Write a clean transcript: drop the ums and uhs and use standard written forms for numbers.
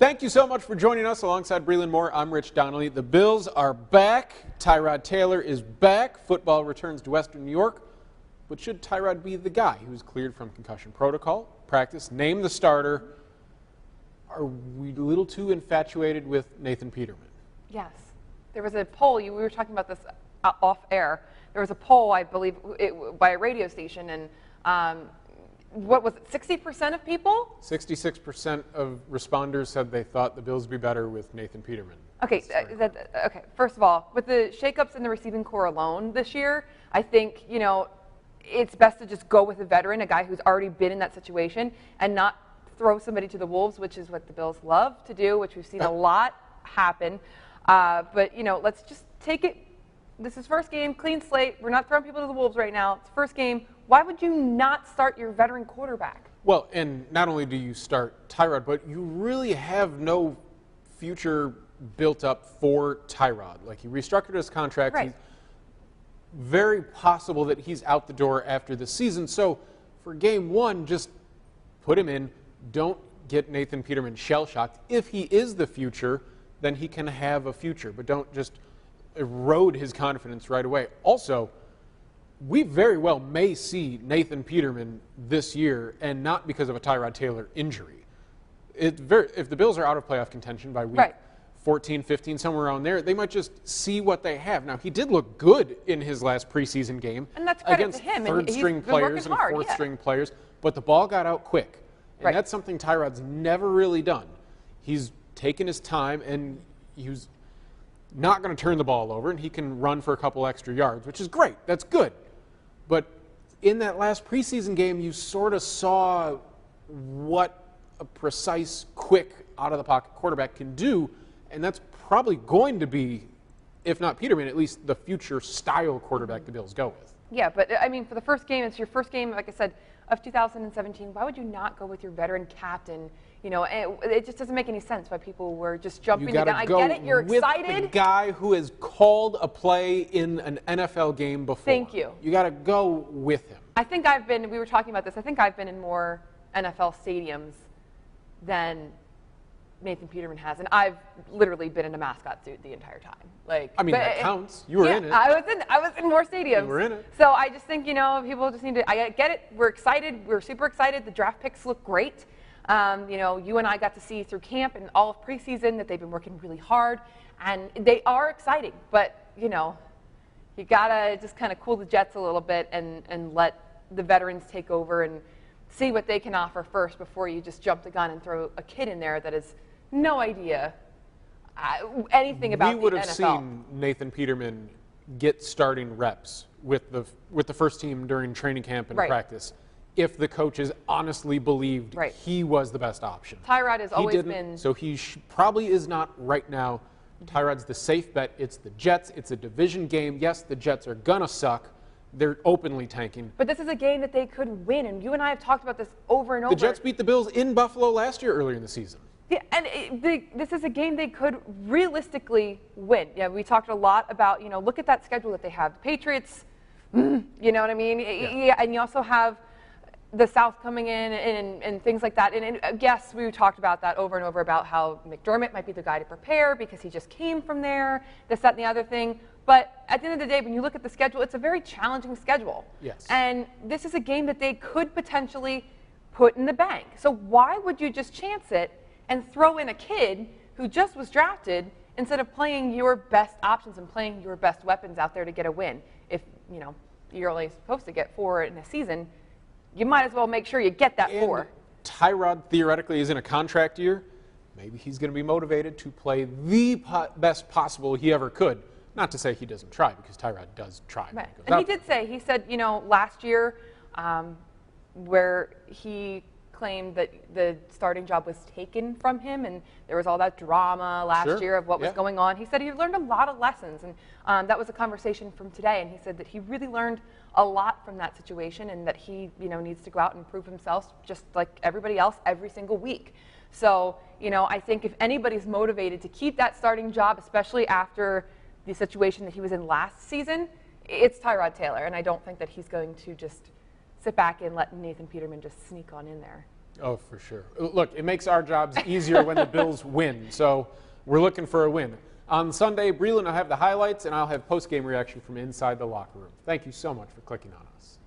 Thank you so much for joining us alongside Breland Moore. I'm Rich Donnelly. The Bills are back. Tyrod Taylor is back. Football returns to Western New York. But should Tyrod be the guy who's cleared from concussion protocol, practice, named the starter? Are we a little too infatuated with Nathan Peterman? Yes. There was a poll, we were talking about this off air. There was a poll, I believe, by a radio station, and what was it, 60% of people? 66% of responders said they thought the Bills would be better with Nathan Peterman. Okay, okay. First of all, with the shakeups in the receiving core alone this year, I think, it's best to just go with a veteran, a guy who's already been in that situation, and not throw somebody to the wolves, which is what the Bills love to do, which we've seen a lot happen. But, let's just take it. This is first game, clean slate. We're not throwing people to the wolves right now. It's first game. Why would you not start your veteran quarterback? Well, and not only do you start Tyrod, but you really have no future built up for Tyrod. Like, he restructured his contract. Right. He's very possible that he's out the door after the season. So for game one, just put him in. Don't get Nathan Peterman shell-shocked. If he is the future, then he can have a future. But don't just erode his confidence right away. Also, we very well may see Nathan Peterman this year, and not because of a Tyrod Taylor injury. If the Bills are out of playoff contention by week 14, 15, somewhere around there, they might just see what they have. Now, he did look good in his last preseason game, and that's credit against to him. third-string players and fourth-string players, but the ball got out quick. And that's something Tyrod's never really done. He's taken his time, and he's not going to turn the ball over, and he can run for a couple extra yards, which is great. That's good. But in that last preseason game, you sort of saw what a precise, quick, out-of-the-pocket quarterback can do, and that's probably going to be, if not Peterman, at least the future style quarterback the Bills go with. Yeah, but, I mean, for the first game, it's your first game, like I said, of 2017. Why would you not go with your veteran captain? It just doesn't make any sense why people were just jumping the gun. I get it, you're excited. With the guy who has called a play in an NFL game before. Thank you. You got to go with him. I think we were talking about this, I think I've been in more NFL stadiums than Nathan Peterman has, and I've literally been in a mascot suit the entire time. That counts. You were in it. I was in more stadiums. You were in it. So I just think, people just need to, I get it. We're excited. We're super excited. The draft picks look great. You and I got to see through camp and all of preseason that they've been working really hard, and they are exciting. But, you got to just kind of cool the jets a little bit and let the veterans take over and see what they can offer first before you just jump the gun and throw a kid in there that has no idea anything about the NFL. We would have seen Nathan Peterman get starting reps with the first team during training camp and practice if the coaches honestly believed he was the best option. Tyrod has always been. So he probably is not right now. Tyrod's the safe bet. It's the Jets. It's a division game. Yes, the Jets are going to suck. They're openly tanking. But this is a game that they could win, and you and I have talked about this over and over. The Jets beat the Bills in Buffalo last year earlier in the season. Yeah, and this is a game they could realistically win. Yeah, we talked a lot about, look at that schedule that they have. The Patriots, you know what I mean? Yeah, and you also have the South coming in and things like that. And yes, we talked about that over and over about how McDermott might be the guy to prepare because he just came from there, this, that, and the other thing. But at the end of the day, when you look at the schedule, it's a very challenging schedule. Yes. And this is a game that they could potentially put in the bank. So why would you just chance it and throw in a kid who just was drafted instead of playing your best options and playing your best weapons out there to get a win? If, you're only supposed to get 4 in a season, you might as well make sure you get that 4. Tyrod theoretically is in a contract year. Maybe he's going to be motivated to play the best possible he ever could. Not to say he doesn't try, because Tyrod does try. Right. And he said, last year where he claimed that the starting job was taken from him, and there was all that drama last year of what was going on. He said he learned a lot of lessons, and that was a conversation from today, and he said that he really learned a lot from that situation, and that he needs to go out and prove himself just like everybody else every single week. So I think if anybody's motivated to keep that starting job, especially after the situation that he was in last season, it's Tyrod Taylor, and I don't think that he's going to just sit back and let Nathan Peterman just sneak on in there. Oh, for sure. Look, it makes our jobs easier when the Bills win, so we're looking for a win. On Sunday, Breland will have the highlights, and I'll have post-game reaction from inside the locker room. Thank you so much for clicking on us.